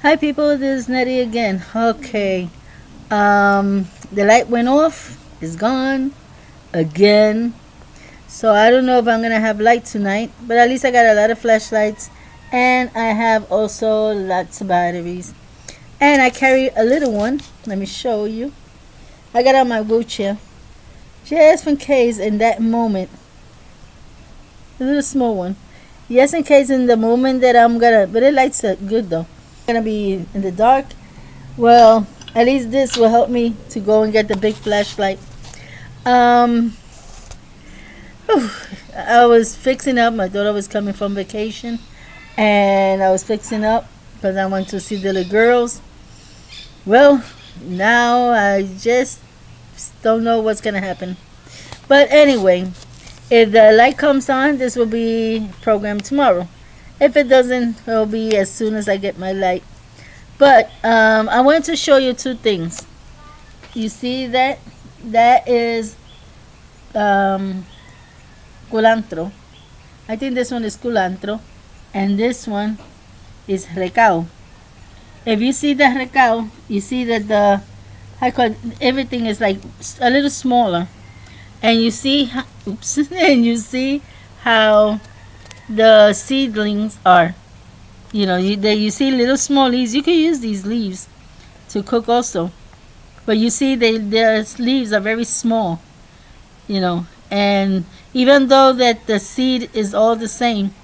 Hi people, this is Nettie again. Okay. The light went off, it's gone again. So I don't know if I'm gonna have light tonight, but at least I got a lot of flashlights and I have also lots of batteries. And I carry a little one. Let me show you. I got on my wheelchair just in case in that moment. A little small one. Just in case in the moment that I'm gonna, but it lights up good though. Gonna be in the dark. Well, at least this will help me to go and get the big flashlight. Um, I was fixing up. My daughter was coming from vacation, and I was fixing up because I went to see the little girls. Well, now I just don't know what's gonna happen. But anyway, if the light comes on, this will be programmed tomorrow. If it doesn't, it'll be as soon as I get my light. But I wanted to show you two things. You see that? That is culantro. I think this one is culantro. And this one is recao. If you see the recao, you see that everything is like a little smaller. And you see how, oops, and you see how the seedlings are. You see little small leaves. You can use these leaves to cook also, but you see their leaves are very small. And even though that the seed is all the same,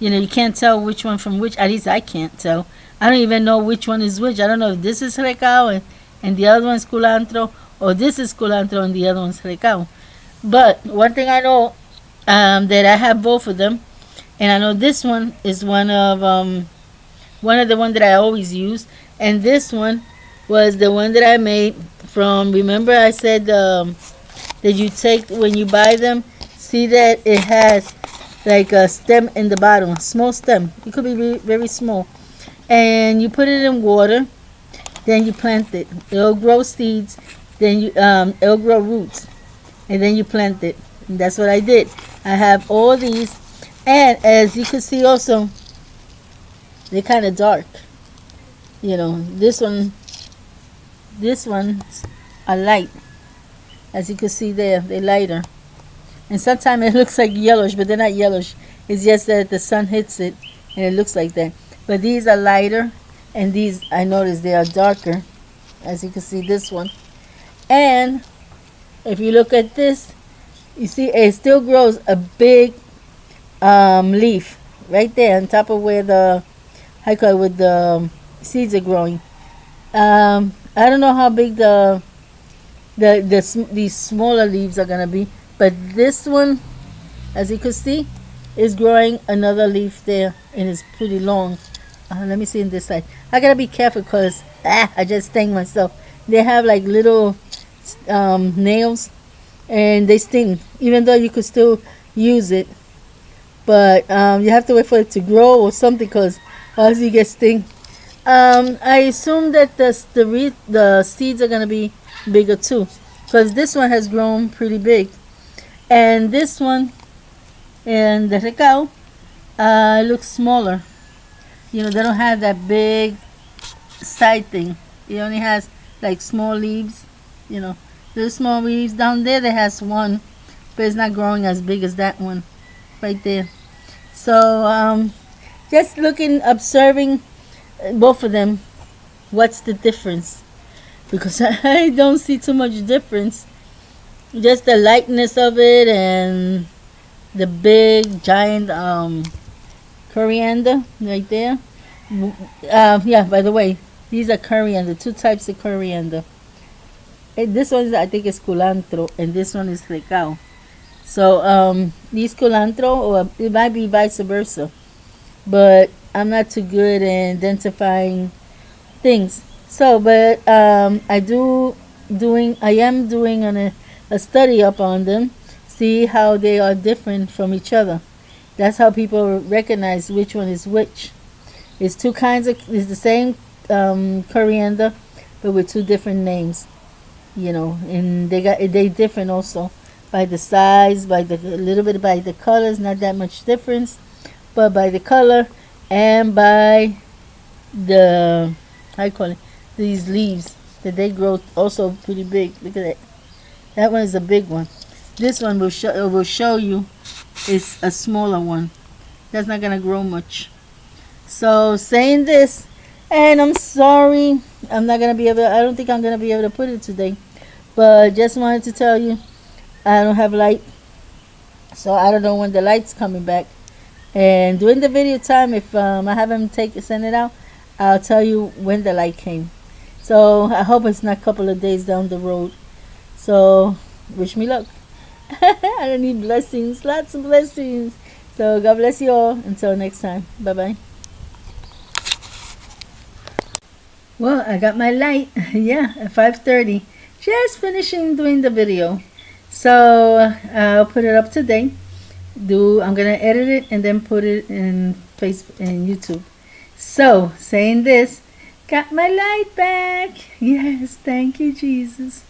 you can't tell which one from which. At least I can't tell. I don't even know which one is which. I don't know if this is recao and the other one is culantro, or this is culantro and the other one is recao. But one thing I know, that I have both of them. And I know this one is one of the one that I always use, and this one was the one that I made from. Remember, I said that you take when you buy them. See that it has like a stem in the bottom, a small stem. It could be very small, and you put it in water. Then you plant it. It'll grow seeds. Then it'll grow roots, and then you plant it. And that's what I did. I have all these. And as you can see also, they're kind of dark. This one's a light. As you can see there, they're lighter. And sometimes it looks like yellowish, but they're not yellowish. It's just that the sun hits it and it looks like that. But these are lighter, and these, I noticed they are darker. As you can see this one. And if you look at this, you see it still grows a big leaf right there on top of where the seeds are growing. I don't know how big these smaller leaves are gonna be, but this one, as you can see, is growing another leaf there, and it's pretty long. Let me see on this side. I gotta be careful because I just sting myself. They have like little nails, and they sting, even though you could still use it. But you have to wait for it to grow or something, because else you get sting. I assume that the seeds are gonna be bigger too, because this one has grown pretty big, and this one and the recao looks smaller. They don't have that big side thing. It only has like small leaves. Little small leaves down there. That has one, but it's not growing as big as that one right there. So just observing both of them, what's the difference? Because I don't see too much difference. Just the lightness of it and the big giant coriander right there. Yeah, by the way, these are coriander, two types of coriander. This one I think is culantro, and this one is recao. So these culantro, or it might be vice versa, but I'm not too good in identifying things. So, but I am doing a study up on them, see how they are different from each other. That's how people recognize which one is which. It's it's the same coriander, but with two different names. And they different also by the size, by a little bit by the colors, not that much difference, but by the color and by the, how you call it, these leaves, that they grow also pretty big. Look at that. That one is a big one. This one will show you is a smaller one. That's not gonna grow much. So saying this, and I'm sorry, I'm not gonna be able. I don't think I'm gonna be able to put it today. But just wanted to tell you, I don't have light, so I don't know when the light's coming back. And during the video time, if I have him send it out, I'll tell you when the light came. So I hope it's not a couple of days down the road. So wish me luck. I don't need blessings, lots of blessings. So God bless you all. Until next time. Bye bye. Well, I got my light. Yeah, at 5:30. Just finishing doing the video. So I'll put it up today. I'm gonna edit it and then put it in Facebook and YouTube. So saying this, got my light back. Yes, thank you, Jesus.